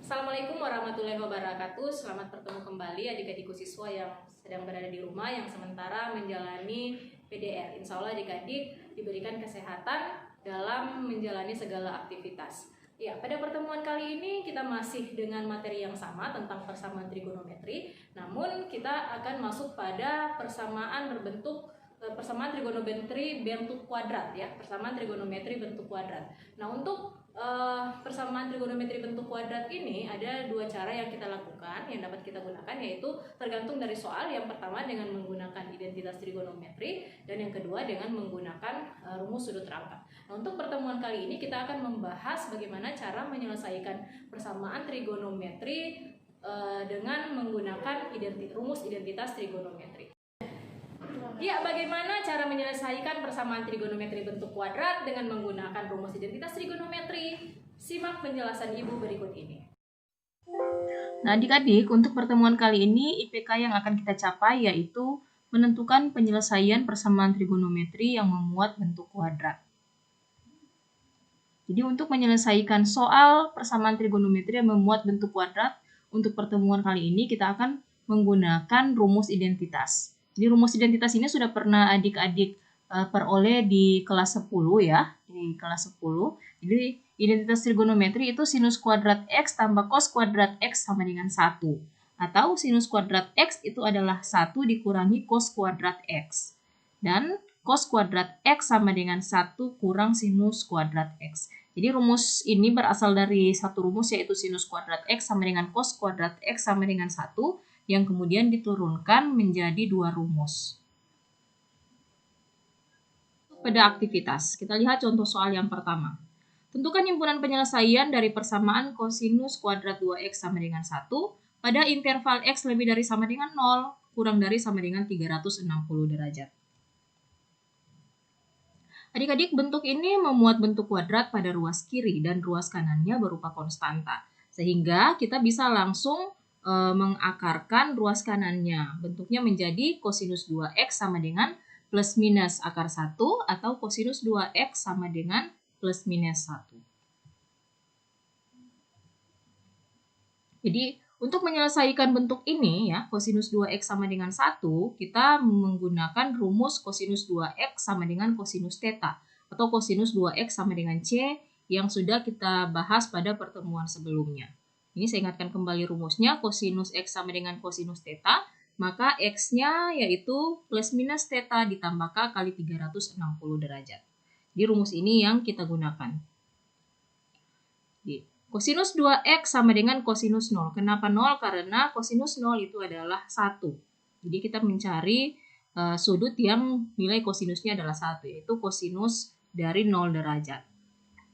Assalamualaikum warahmatullahi wabarakatuh. Selamat bertemu kembali adik-adikku siswa yang sedang berada di rumah yang sementara menjalani PDR. Insya Allah adik-adik diberikan kesehatan dalam menjalani segala aktivitas. Ya, pada pertemuan kali ini kita masih dengan materi yang sama tentang persamaan trigonometri. Namun kita akan masuk pada persamaan trigonometri bentuk kuadrat ya, persamaan trigonometri bentuk kuadrat. Nah, untuk persamaan trigonometri bentuk kuadrat ini ada dua cara yang kita lakukan yang dapat kita gunakan, yaitu tergantung dari soal. Yang pertama dengan menggunakan identitas trigonometri dan yang kedua dengan menggunakan rumus sudut rangka. Nah, untuk pertemuan kali ini kita akan membahas bagaimana cara menyelesaikan persamaan trigonometri dengan menggunakan rumus identitas trigonometri. Ya, bagaimana cara menyelesaikan persamaan trigonometri bentuk kuadrat dengan menggunakan rumus identitas trigonometri? Simak penjelasan Ibu berikut ini. Nah, adik-adik, untuk pertemuan kali ini IPK yang akan kita capai yaitu menentukan penyelesaian persamaan trigonometri yang memuat bentuk kuadrat. Jadi untuk menyelesaikan soal persamaan trigonometri yang memuat bentuk kuadrat, untuk pertemuan kali ini kita akan menggunakan rumus identitas. Jadi rumus identitas ini sudah pernah adik-adik peroleh di kelas 10 ya, di kelas 10. Jadi identitas trigonometri itu sinus kuadrat X tambah cos kuadrat X sama dengan 1. Atau sinus kuadrat X itu adalah 1 dikurangi cos kuadrat X. Dan cos kuadrat X sama dengan 1 kurang sinus kuadrat X. Jadi rumus ini berasal dari satu rumus, yaitu sinus kuadrat X sama dengan cos kuadrat X sama dengan 1, yang kemudian diturunkan menjadi dua rumus. Pada aktivitas, kita lihat contoh soal yang pertama. Tentukan himpunan penyelesaian dari persamaan kosinus kuadrat 2x sama dengan 1 pada interval x lebih dari sama dengan 0, kurang dari sama dengan 360 derajat. Adik-adik, bentuk ini memuat bentuk kuadrat pada ruas kiri dan ruas kanannya berupa konstanta. Sehingga kita bisa langsung mengakarkan ruas kanannya. Bentuknya menjadi kosinus 2x sama dengan plus minus akar 1 atau kosinus 2x sama dengan plus minus 1. Jadi untuk menyelesaikan bentuk ini ya, kosinus 2x sama dengan 1, kita menggunakan rumus kosinus 2x sama dengan kosinus theta atau kosinus 2x sama dengan C yang sudah kita bahas pada pertemuan sebelumnya. Ini saya ingatkan kembali rumusnya, kosinus X sama dengan kosinus theta, maka X-nya yaitu plus minus theta ditambah K kali 360 derajat. Jadi rumus ini yang kita gunakan. Kosinus 2x sama dengan kosinus 0. Kenapa 0? Karena kosinus 0 itu adalah 1. Jadi kita mencari sudut yang nilai kosinusnya adalah 1, yaitu kosinus dari 0 derajat.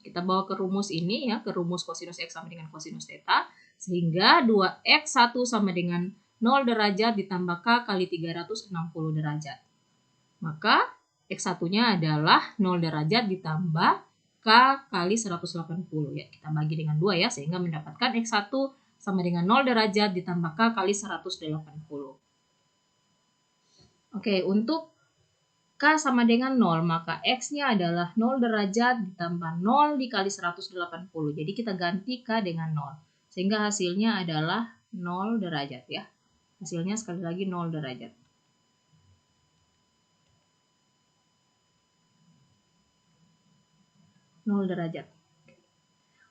Kita bawa ke rumus ini ya, ke rumus kosinus x sama dengan kosinus theta, sehingga 2x 1 sama dengan 0 derajat ditambah K kali 360 derajat. Maka x1-nya adalah 0 derajat ditambah K kali 180 ya. Kita bagi dengan 2 ya, sehingga mendapatkan x1 sama dengan 0 derajat ditambah K kali 180. Oke, untuk K sama dengan 0, maka X-nya adalah 0 derajat ditambah 0 dikali 180. Jadi kita ganti K dengan 0. Sehingga hasilnya adalah 0 derajat ya. Hasilnya sekali lagi 0 derajat.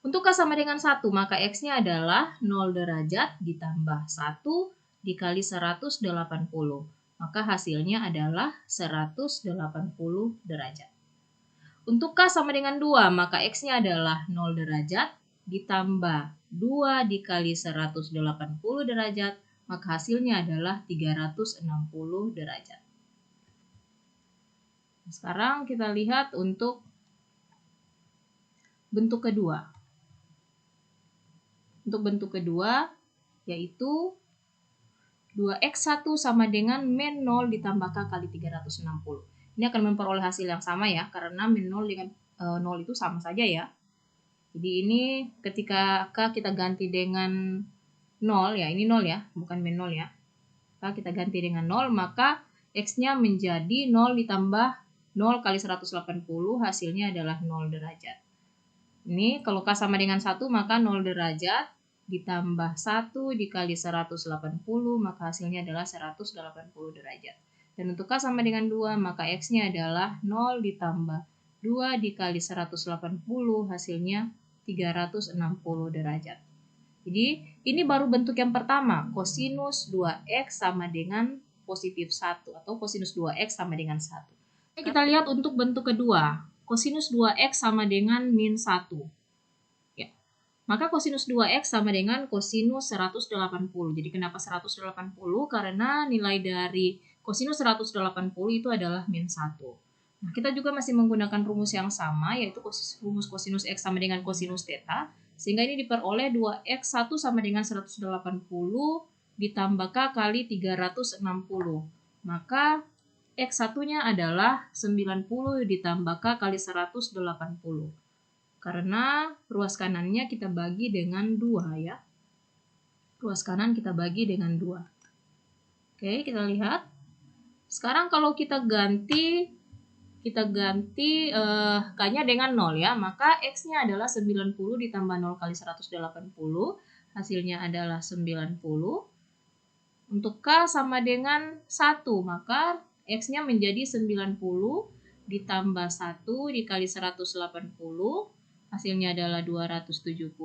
Untuk K sama dengan 1, maka X-nya adalah 0 derajat ditambah 1 dikali 180. Maka hasilnya adalah 180 derajat. Untuk K sama dengan 2, maka X-nya adalah 0 derajat ditambah 2 dikali 180 derajat, maka hasilnya adalah 360 derajat. Sekarang kita lihat untuk bentuk kedua. Untuk bentuk kedua, yaitu 2x1 sama dengan min 0 ditambah K kali 360. Ini akan memperoleh hasil yang sama ya, karena min 0 dengan 0 itu sama saja ya. Jadi ini ketika K kita ganti dengan 0 ya, ini 0 ya, bukan min 0 ya. K kita ganti dengan 0, maka X-nya menjadi 0 ditambah 0 kali 180, hasilnya adalah 0 derajat. Ini kalau K sama dengan 1, maka 0 derajat ditambah 1 dikali 180, maka hasilnya adalah 180 derajat. Dan untuk K sama dengan 2, maka X-nya adalah 0 ditambah 2 dikali 180, hasilnya 360 derajat. Jadi ini baru bentuk yang pertama, kosinus 2X sama dengan positif 1 atau kosinus 2X sama dengan 1. Kita lihat untuk bentuk kedua, kosinus 2X sama dengan min 1. Ya. Maka kosinus 2X sama dengan kosinus 180. Jadi kenapa 180? Karena nilai dari kosinus 180 itu adalah min 1. Nah, kita juga masih menggunakan rumus yang sama, yaitu rumus kosinus X sama dengan kosinus theta. Sehingga ini diperoleh 2X1 sama dengan 180 ditambah K kali 360. Maka X1-nya adalah 90 ditambah K kali 180. Karena ruas kanannya kita bagi dengan 2 ya. Ruas kanan kita bagi dengan 2. Oke, kita lihat. Sekarang kalau kita ganti K-nya dengan 0 ya, maka X-nya adalah 90 ditambah 0 kali 180, hasilnya adalah 90. Untuk K sama dengan 1, maka X-nya menjadi 90 ditambah 1 dikali 180, hasilnya adalah 270.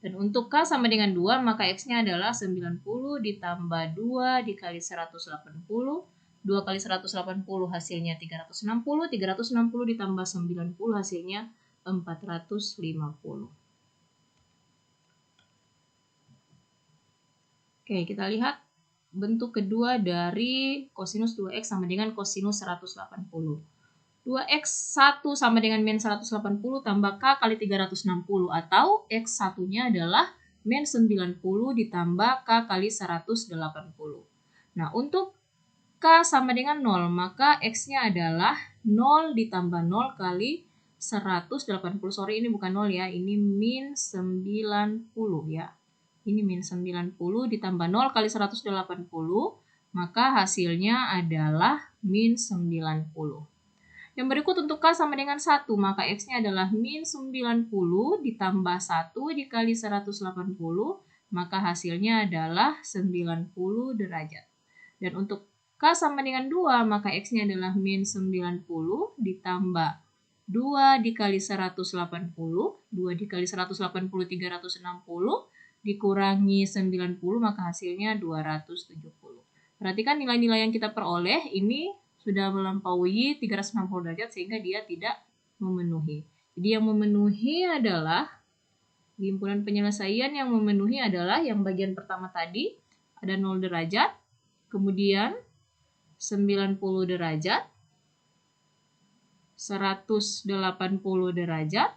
Dan untuk K sama dengan 2, maka X-nya adalah 90 ditambah 2 dikali 180, 2 kali 180 hasilnya 360, 360 ditambah 90 hasilnya 450. Oke, kita lihat bentuk kedua dari kosinus 2X sama dengan kosinus 180. 2X1 sama dengan min 180 tambah K kali 360 atau X1-nya adalah min 90 ditambah K kali 180. Nah, untuk K sama dengan 0, maka X-nya adalah 0 ditambah 0 kali 180. Sorry, ini bukan 0 ya, ini min 90 ya. Ini min 90 ditambah 0 kali 180, maka hasilnya adalah min 90. Yang berikut untuk K sama dengan 1, maka X-nya adalah min 90 ditambah 1 dikali 180, maka hasilnya adalah 90 derajat. Dan untuk K sama dengan 2, maka X-nya adalah min 90 ditambah 2 dikali 180, 2 dikali 180 360, dikurangi 90, maka hasilnya 270. Perhatikan nilai-nilai yang kita peroleh, ini sudah melampaui 360 derajat sehingga dia tidak memenuhi. Jadi yang memenuhi adalah, di himpunan penyelesaian yang memenuhi adalah yang bagian pertama tadi, ada 0 derajat, kemudian 90 derajat, 180 derajat,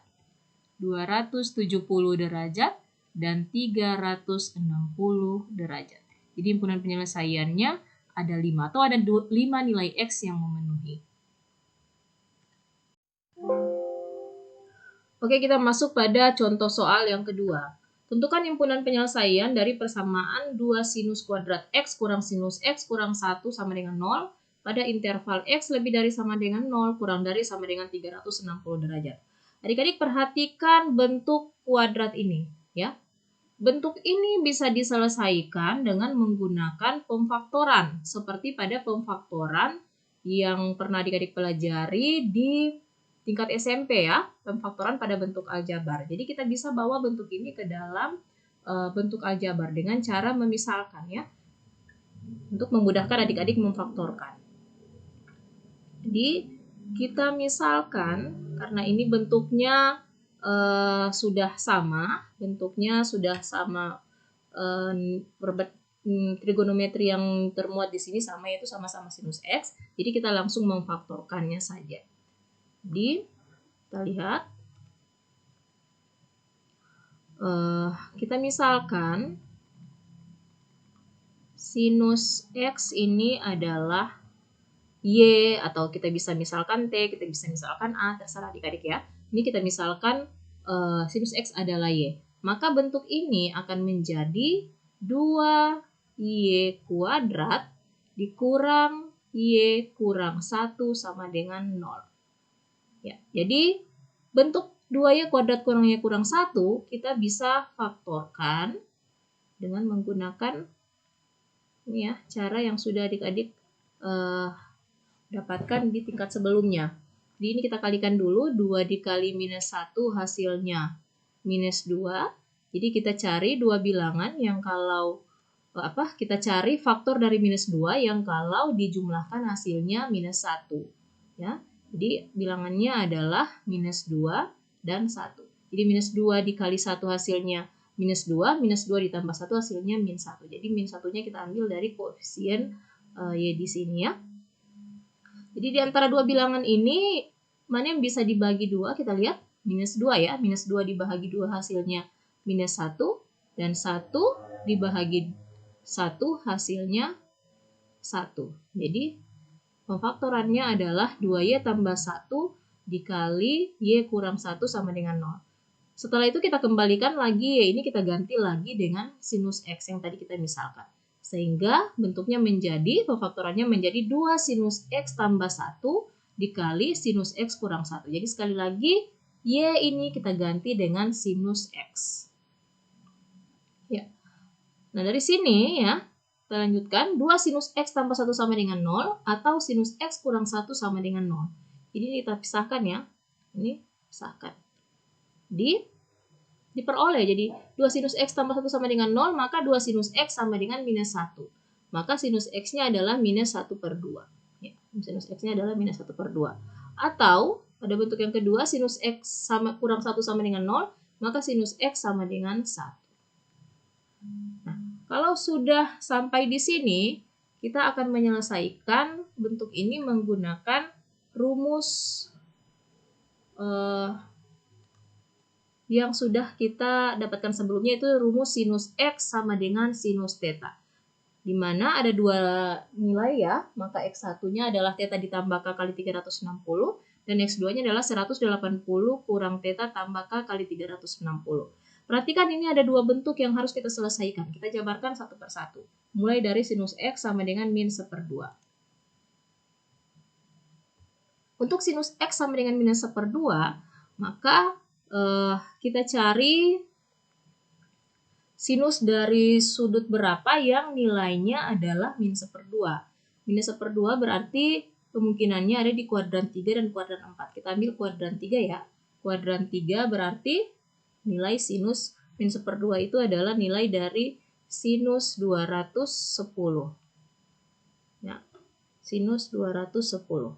270 derajat, dan 360 derajat. Jadi himpunan penyelesaiannya ada 5 atau ada 5 nilai X yang memenuhi. Oke, kita masuk pada contoh soal yang kedua. Tentukan himpunan penyelesaian dari persamaan 2 sinus kuadrat X kurang sinus X kurang 1 sama dengan 0 pada interval X lebih dari sama dengan 0 kurang dari sama dengan 360 derajat. Adik-adik perhatikan bentuk kuadrat ini ya. Bentuk ini bisa diselesaikan dengan menggunakan pemfaktoran seperti pada pemfaktoran yang pernah adik-adik pelajari di tingkat SMP ya, pemfaktoran pada bentuk aljabar. Jadi kita bisa bawa bentuk ini ke dalam bentuk aljabar dengan cara memisalkan ya, untuk memudahkan adik-adik memfaktorkan. Jadi kita misalkan karena ini bentuknya sudah sama, trigonometri yang termuat di sini sama, yaitu sama-sama sinus X. Jadi kita langsung memfaktorkannya saja. Jadi kita lihat, kita misalkan sinus X ini adalah Y, atau kita bisa misalkan T, kita bisa misalkan A, terserah adik-adik ya. Ini kita misalkan sinus X adalah Y. Maka bentuk ini akan menjadi 2Y kuadrat dikurang Y kurang 1 sama dengan 0. Ya, jadi bentuk 2y kuadrat kurang y kurang 1 kita bisa faktorkan dengan menggunakan ini ya, cara yang sudah adik-adik dapatkan di tingkat sebelumnya. Jadi ini kita kalikan dulu, 2 dikali minus 1 hasilnya minus 2. Jadi kita cari dua bilangan yang kalau kita cari faktor dari minus 2 yang kalau dijumlahkan hasilnya minus 1. Ya. Jadi bilangannya adalah minus 2 dan 1. Jadi minus 2 dikali 1 hasilnya minus 2 ditambah 1 hasilnya min 1. Jadi min 1-nya kita ambil dari koefisien Y di sini ya. Jadi di antara dua bilangan ini, mana yang bisa dibagi 2? Kita lihat minus 2 ya. Minus 2 dibagi 2 hasilnya minus 1. Dan 1 dibagi 1 hasilnya 1. Jadi pemfaktorannya adalah 2y tambah 1 dikali y kurang 1 sama dengan 0. Setelah itu kita kembalikan lagi y ini kita ganti lagi dengan sinus x yang tadi kita misalkan. Sehingga bentuknya menjadi, pemfaktorannya menjadi 2 sinus x tambah 1 dikali sinus x kurang 1. Jadi sekali lagi, y ini kita ganti dengan sinus x. Ya. Nah dari sini ya, kita lanjutkan. 2 sinus x tambah 1 sama dengan 0 atau sinus x kurang 1 sama dengan 0. Jadi kita pisahkan ya. Ini pisahkan. Diperoleh. Jadi 2 sinus x tambah 1 sama dengan 0, maka 2 sinus x sama dengan minus 1. Maka sinus x-nya adalah minus 1 per 2. Ya, sinus x-nya adalah minus 1 per 2. Atau, pada bentuk yang kedua, sinus x kurang 1 sama dengan 0, maka sinus x sama dengan 1. Nah, kalau sudah sampai di sini, kita akan menyelesaikan bentuk ini menggunakan rumus yang sudah kita dapatkan sebelumnya, itu rumus sinus x sama dengan sinus theta. Di mana ada dua nilai ya, maka x1-nya adalah theta ditambah k kali 360 dan x2-nya adalah 180 kurang theta tambah k kali 360. Perhatikan ini ada dua bentuk yang harus kita selesaikan. Kita jabarkan satu per satu. Mulai dari sinus x sama dengan min 1/2. Untuk sinus x sama dengan minus 1/2, maka kita cari sinus dari sudut berapa yang nilainya adalah min 1/2. Min 1/2 berarti kemungkinannya ada di kuadran 3 dan kuadran 4. Kita ambil kuadran 3 ya. Kuadran 3 berarti nilai sinus min 1/2 itu adalah nilai dari sinus 210. Ya, sinus 210.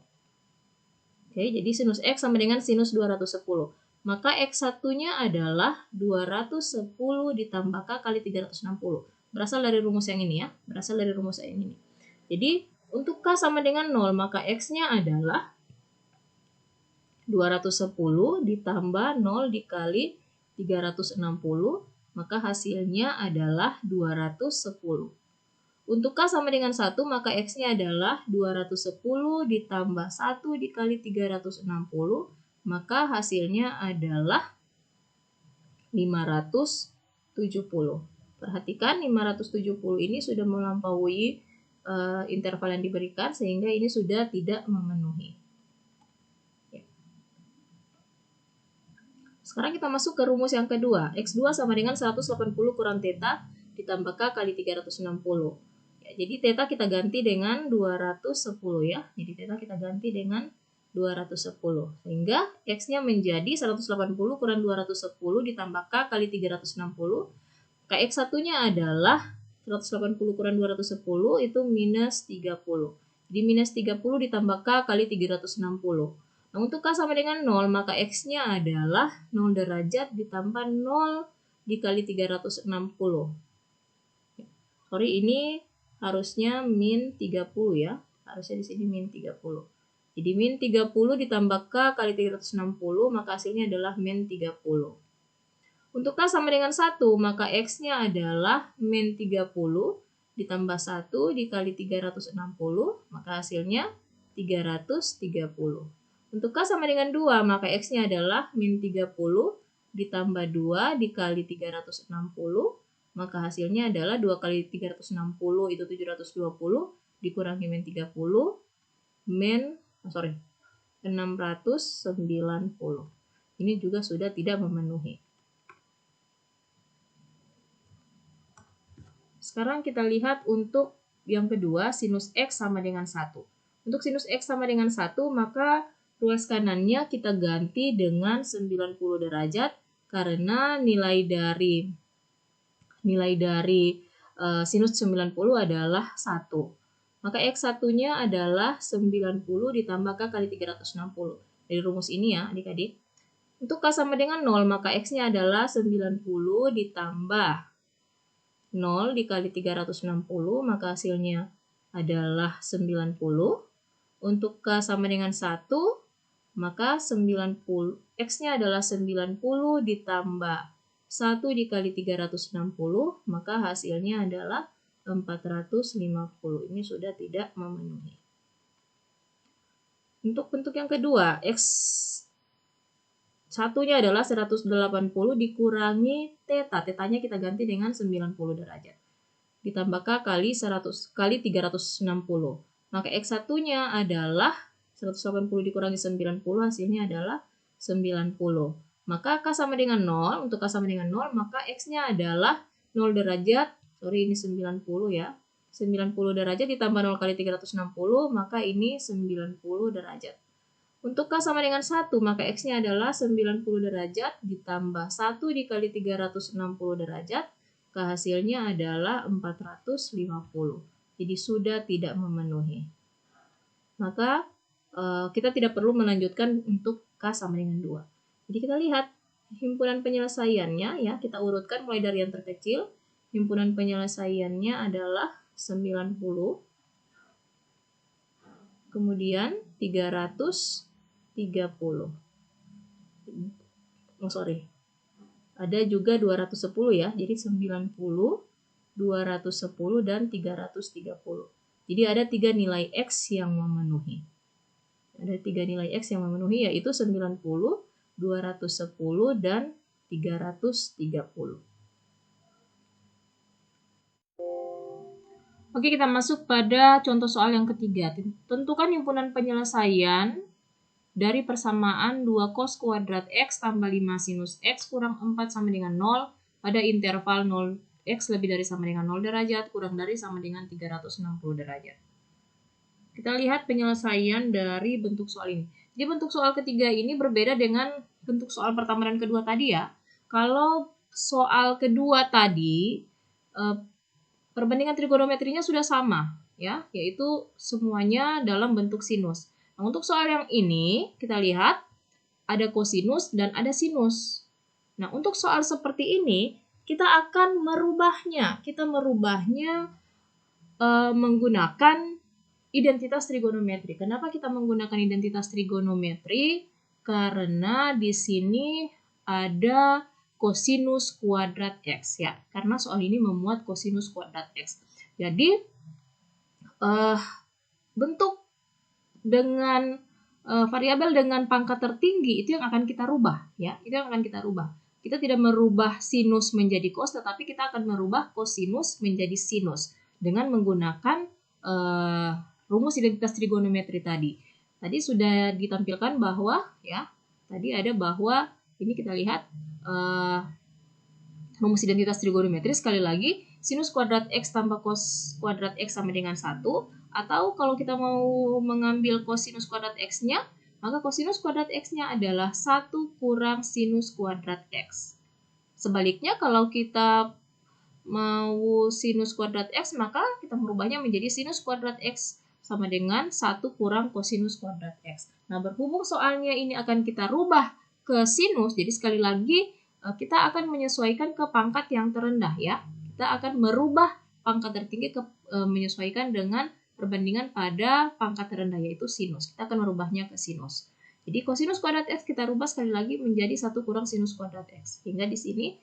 Oke, jadi sinus x sama dengan sinus 210. Maka x1-nya adalah 210 ditambah k kali 360. Berasal dari rumus yang ini ya. Berasal dari rumus yang ini. Jadi, untuk k sama dengan 0, maka x-nya adalah 210 ditambah 0 dikali 360. Maka hasilnya adalah 210. Untuk k sama dengan 1, maka x-nya adalah 210 ditambah 1 dikali 360. Maka hasilnya adalah 570. Perhatikan 570 ini sudah melampaui interval yang diberikan sehingga ini sudah tidak memenuhi. Ya. Sekarang kita masuk ke rumus yang kedua. X2 sama dengan 180 kurang theta ditambah k kali 360. Ya, jadi theta kita ganti dengan 210 ya. Jadi theta kita ganti dengan 210. Sehingga x-nya menjadi 180 kurang 210 ditambah k kali 360. X1-nya adalah 180 kurang 210 itu minus 30. Jadi minus 30 ditambah k kali 360. Nah, untuk k sama dengan 0, maka x-nya adalah 0 derajat ditambah 0 dikali 360. Sorry, ini harusnya min 30 ya. Harusnya di sini min 30. Jadi min 30 ditambah k kali 360, maka hasilnya adalah min 30. Untuk k sama dengan 1, maka x-nya adalah min 30 ditambah 1 dikali 360, maka hasilnya 330. Untuk k sama dengan 2, maka x-nya adalah min 30 ditambah 2 dikali 360, maka hasilnya adalah 2 kali 360 itu 720 dikurangi min 30, min 690. Ini juga sudah tidak memenuhi. Sekarang kita lihat untuk yang kedua, sinus X sama dengan 1. Untuk sinus X sama dengan 1, maka ruas kanannya kita ganti dengan 90 derajat karena nilai dari sinus 90 adalah 1. Maka X1-nya adalah 90 ditambah K kali 360. Dari rumus ini ya adik-adik. Untuk K sama dengan 0, maka X-nya adalah 90 ditambah 0 dikali 360, maka hasilnya adalah 90. Untuk K sama dengan 1, maka 90, X-nya adalah 90 ditambah 1 dikali 360, maka hasilnya adalah 450. Ini sudah tidak memenuhi. Untuk bentuk yang kedua, X satunya adalah 180 dikurangi theta. Tetanya kita ganti dengan 90 derajat. Ditambah K kali 100 kali 360. Maka X1-nya adalah 180 dikurangi 90, hasilnya adalah 90. Maka K sama dengan 0. Untuk K sama dengan 0, maka X-nya adalah 0 derajat. Sorry, ini 90 ya. 90 derajat ditambah 0 kali 360, maka ini 90 derajat. Untuk K sama dengan 1, maka X-nya adalah 90 derajat ditambah 1 dikali 360 derajat. K hasilnya adalah 450. Jadi sudah tidak memenuhi. Maka kita tidak perlu melanjutkan untuk K sama dengan 2. Jadi kita lihat himpunan penyelesaiannya ya, kita urutkan mulai dari yang terkecil. Himpunan penyelesaiannya adalah 90. Kemudian 330. Ada juga 210 ya. Jadi 90, 210 dan 330. Jadi ada 3 nilai X yang memenuhi. Ada 3 nilai X yang memenuhi, yaitu 90, 210 dan 330. Oke, kita masuk pada contoh soal yang ketiga. Tentukan himpunan penyelesaian dari persamaan 2 cos kuadrat X tambah 5 sinus X kurang 4 sama dengan 0 pada interval 0 X lebih dari sama dengan 0 derajat kurang dari sama dengan 360 derajat. Kita lihat penyelesaian dari bentuk soal ini. Jadi bentuk soal ketiga ini berbeda dengan bentuk soal pertama dan kedua tadi ya. Kalau soal kedua tadi perbandingan trigonometrinya sudah sama ya, yaitu semuanya dalam bentuk sinus. Nah, untuk soal yang ini kita lihat ada kosinus dan ada sinus. Nah, untuk soal seperti ini kita akan merubahnya. Kita merubahnya menggunakan identitas trigonometri. Kenapa kita menggunakan identitas trigonometri? Karena di sini ada kosinus kuadrat X ya. Karena soal ini memuat kosinus kuadrat X. Jadi bentuk dengan variabel dengan pangkat tertinggi itu yang akan kita rubah ya. Itu yang akan kita rubah. Kita tidak merubah sinus menjadi cos, tetapi kita akan merubah kosinus menjadi sinus dengan menggunakan rumus identitas trigonometri tadi. Tadi sudah ditampilkan bahwa ya, tadi ada bahwa ini kita lihat rumus identitas trigonometri sekali lagi sinus kuadrat X tambah cos kuadrat X sama dengan 1, atau kalau kita mau mengambil kosinus kuadrat X-nya, maka kosinus kuadrat X-nya adalah 1 kurang sinus kuadrat X. Sebaliknya kalau kita mau sinus kuadrat X, maka kita merubahnya menjadi sinus kuadrat X sama dengan 1 kurang kosinus kuadrat X. Nah, berhubung soalnya ini akan kita rubah ke sinus, jadi sekali lagi kita akan menyesuaikan ke pangkat yang terendah ya. Kita akan merubah pangkat tertinggi menyesuaikan dengan perbandingan pada pangkat terendah, yaitu sinus. Kita akan merubahnya ke sinus. Jadi kosinus kuadrat X kita rubah sekali lagi menjadi 1 kurang sinus kuadrat X. Sehingga di sini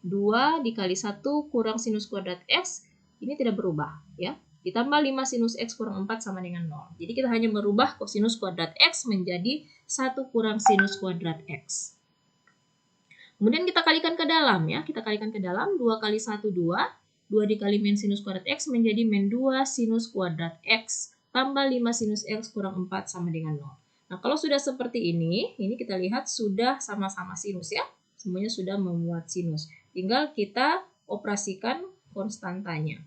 2 dikali 1 kurang sinus kuadrat X ini tidak berubah ya. Ditambah 5 sinus X kurang 4 sama dengan 0. Jadi kita hanya merubah kosinus kuadrat X menjadi 1 kurang sinus kuadrat X. Kemudian kita kalikan ke dalam ya. Kita kalikan ke dalam 2 kali 1 2. 2 dikali min sinus kuadrat X menjadi min 2 sinus kuadrat X. Tambah 5 sinus X kurang 4 sama dengan 0. Nah, kalau sudah seperti ini kita lihat sudah sama-sama sinus ya. Semuanya sudah memuat sinus. Tinggal kita operasikan konstantanya.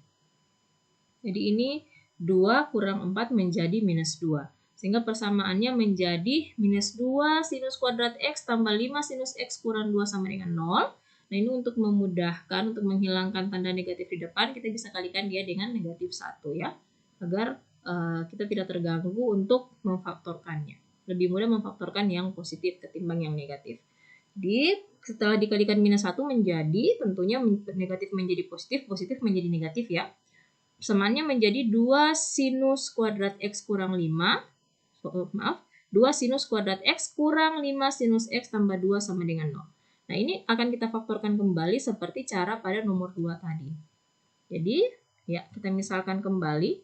Jadi ini 2 kurang 4 menjadi minus 2. Sehingga persamaannya menjadi minus 2 sinus kuadrat X tambah 5 sinus X kurang 2 sama dengan 0. Nah, ini untuk memudahkan, untuk menghilangkan tanda negatif di depan, kita bisa kalikan dia dengan negatif 1 ya. Agar kita tidak terganggu untuk memfaktorkannya. Lebih mudah memfaktorkan yang positif ketimbang yang negatif. Jadi setelah dikalikan minus 1 menjadi, tentunya negatif menjadi positif, positif menjadi negatif ya. Persamaannya menjadi 2 sinus kuadrat X kurang 5. 2 sinus kuadrat X kurang 5 sinus X tambah 2 sama dengan 0. Nah, ini akan kita faktorkan kembali seperti cara pada nomor 2 tadi. Jadi, ya kita misalkan kembali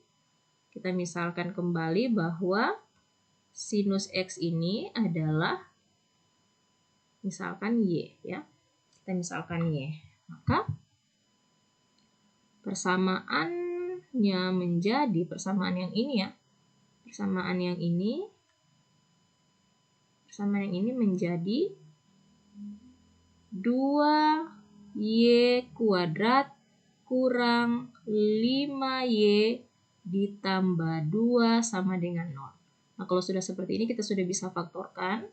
bahwa sinus X ini adalah misalkan Y ya. Kita misalkan Y. Maka persamaannya menjadi persamaan yang ini ya. Persamaan yang ini menjadi 2Y kuadrat kurang 5Y ditambah 2 sama dengan 0. Nah, kalau sudah seperti ini kita sudah bisa faktorkan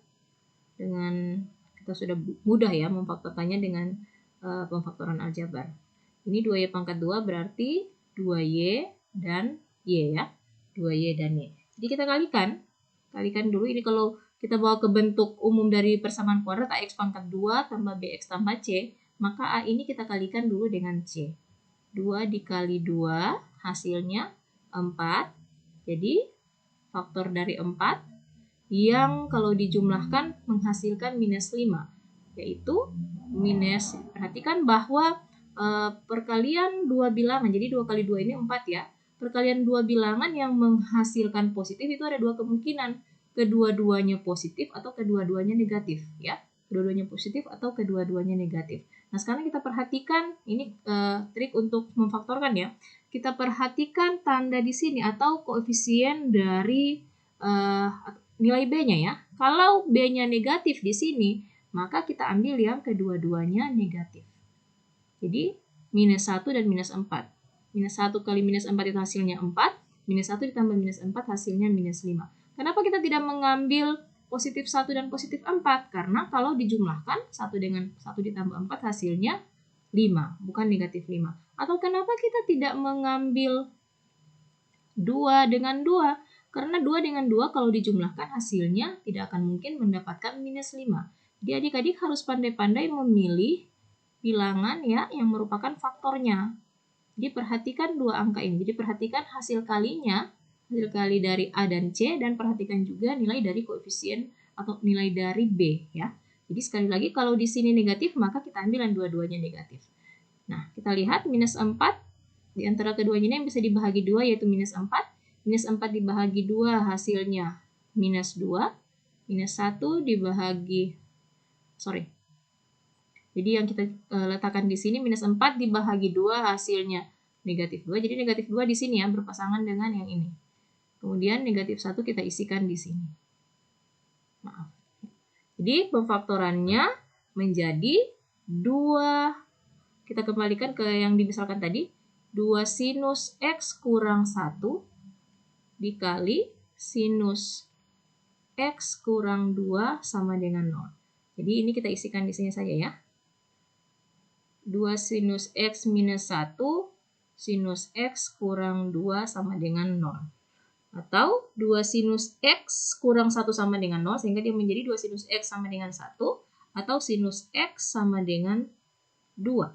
kita sudah mudah ya memfaktorkannya dengan pemfaktoran aljabar. Ini 2Y pangkat 2 berarti 2Y dan Y ya. 2Y dan Y. Jadi kita kalikan dulu. Ini kalau kita bawa ke bentuk umum dari persamaan kuadrat AX pangkat 2 tambah BX tambah C, maka A ini kita kalikan dulu dengan C. 2 dikali 2 hasilnya 4. Jadi faktor dari 4 yang kalau dijumlahkan menghasilkan minus 5. Yaitu perhatikan bahwa perkalian dua bilangan, jadi 2 kali 2 ini 4 ya. Perkalian dua bilangan yang menghasilkan positif itu ada dua kemungkinan. Kedua-duanya positif atau kedua-duanya negatif ya. Kedua-duanya positif atau kedua-duanya negatif. Nah, sekarang kita perhatikan ini trik untuk memfaktorkan ya. Kita perhatikan tanda di sini atau koefisien dari nilai B-nya ya. Kalau B-nya negatif di sini, maka kita ambil yang kedua-duanya negatif. Jadi minus 1 dan minus 4. Minus 1 kali minus 4 itu hasilnya 4. Minus 1 ditambah minus 4 hasilnya minus 5. Kenapa kita tidak mengambil positif 1 dan positif 4? Karena kalau dijumlahkan 1 dengan 1 ditambah 4 hasilnya 5, bukan negatif 5. Atau kenapa kita tidak mengambil 2 dengan 2? Karena 2 dengan 2 kalau dijumlahkan hasilnya tidak akan mungkin mendapatkan minus 5. Jadi adik-adik harus pandai-pandai memilih bilangan ya yang merupakan faktornya. Jadi perhatikan dua angka ini. Jadi perhatikan hasil kali dari A dan C, dan perhatikan juga nilai dari koefisien atau nilai dari B ya. Jadi sekali lagi kalau di sini negatif maka kita ambil yang dua-duanya negatif. Nah, kita lihat minus 4 di antara keduanya ini yang bisa dibahagi 2 yaitu minus 4. Minus 4 dibahagi 2 hasilnya minus 2. Minus 1 dibahagi Jadi yang kita letakkan di sini minus 4 dibahagi 2 hasilnya negatif 2. Jadi negatif 2 di sini ya berpasangan dengan yang ini. Kemudian negatif 1 kita isikan di sini. Maaf. Jadi pemfaktorannya menjadi 2. Kita kembalikan ke yang dimisalkan tadi. 2 sinus X kurang 1 dikali sinus X kurang 2 sama dengan 0. Jadi ini kita isikan di sini saja ya. 2 sinus X minus 1 sinus X kurang 2 sama dengan 0. Atau 2 sinus X kurang 1 sama dengan 0, sehingga dia menjadi 2 sinus X sama dengan 1. Atau sinus X sama dengan 2.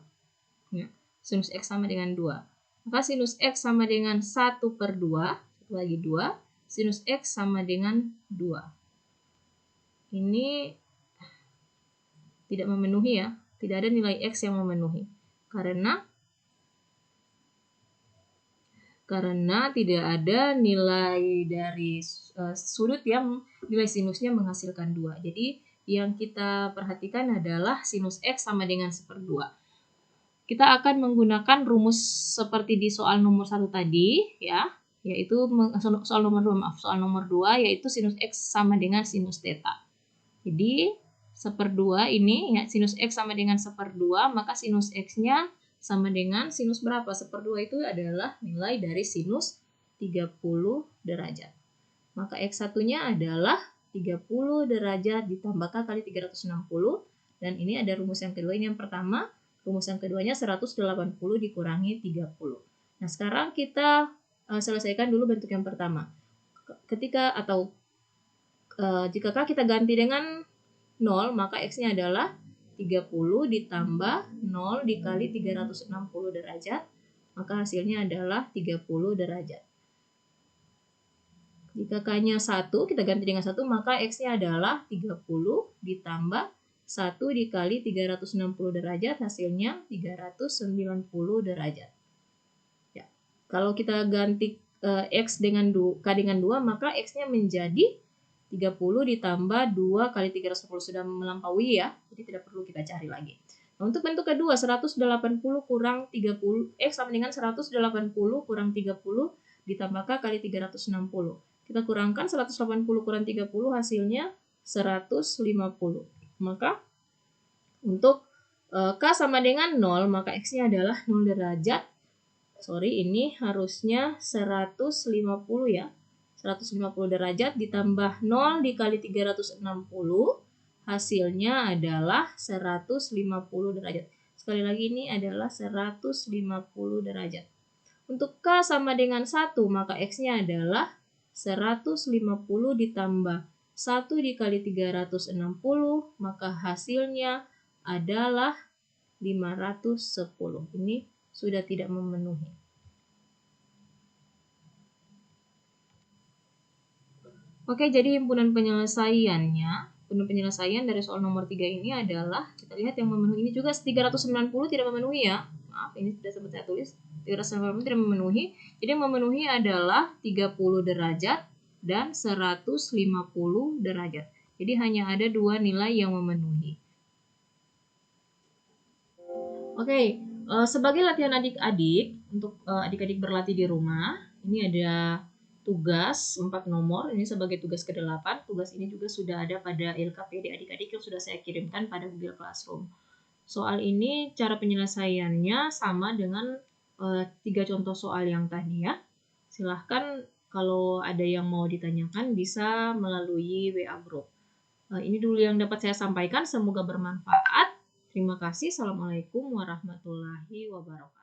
Ya, sinus X sama dengan 2. Maka sinus X sama dengan 1 per 2. Lagi 2. Sinus X sama dengan 2. Ini tidak memenuhi ya. Tidak ada nilai X yang memenuhi. Karena tidak ada nilai dari sudut yang nilai sinusnya menghasilkan 2. Jadi yang kita perhatikan adalah sinus X sama dengan 1/2. Kita akan menggunakan rumus seperti di soal nomor 1 tadi ya. yaitu soal nomor 2, maaf, soal nomor 2 yaitu sinus X sama dengan sinus theta. Jadi 1/2 ini ya, sinus X sama dengan 1/2, maka sinus X-nya sama dengan sinus berapa? 1/2 itu adalah nilai dari sinus 30 derajat. Maka X1-nya adalah 30 derajat ditambah K kali 360. Dan ini ada rumus yang kedua, ini yang pertama. Rumus yang keduanya 180 dikurangi 30. Nah, sekarang kita selesaikan dulu bentuk yang pertama. Jika K kita ganti dengan 0, maka X-nya adalah 30 ditambah 0 dikali 360 derajat, maka hasilnya adalah 30 derajat. Jika K-nya 1, kita ganti dengan 1, maka X-nya adalah 30 ditambah 1 dikali 360 derajat, hasilnya 390 derajat. Ya. Kalau kita ganti X dengan K dengan 2, maka X-nya menjadi 30 ditambah 2 kali 310, sudah melampaui ya, jadi tidak perlu kita cari lagi. Nah, untuk bentuk kedua, 180 kurang 30, X sama dengan 180 kurang 30 ditambah K kali 360. Kita kurangkan 180 kurang 30, hasilnya 150. Maka untuk K sama dengan 0, maka X-nya adalah 0 derajat. Ini harusnya 150 ya. 150 derajat ditambah 0 dikali 360, hasilnya adalah 150 derajat. Sekali lagi ini adalah 150 derajat. Untuk K sama dengan 1, maka X-nya adalah 150 ditambah 1 dikali 360, maka hasilnya adalah 510. Ini sudah tidak memenuhi. Oke, jadi himpunan penyelesaian dari soal nomor 3 ini adalah, kita lihat yang memenuhi ini juga 390 tidak memenuhi ya. Maaf, ini sudah sempat saya tulis. 390 tidak memenuhi. Jadi yang memenuhi adalah 30 derajat dan 150 derajat. Jadi hanya ada 2 nilai yang memenuhi. Oke, sebagai latihan adik-adik, untuk adik-adik berlatih di rumah, ini ada tugas 4 nomor, ini sebagai tugas ke-8. Tugas ini juga sudah ada pada LKPD adik-adik yang sudah saya kirimkan pada Google Classroom. Soal ini cara penyelesaiannya sama dengan 3 contoh soal yang tadi ya. Silahkan kalau ada yang mau ditanyakan bisa melalui WA Group. Ini dulu yang dapat saya sampaikan, semoga bermanfaat. Terima kasih. Assalamualaikum warahmatullahi wabarakatuh.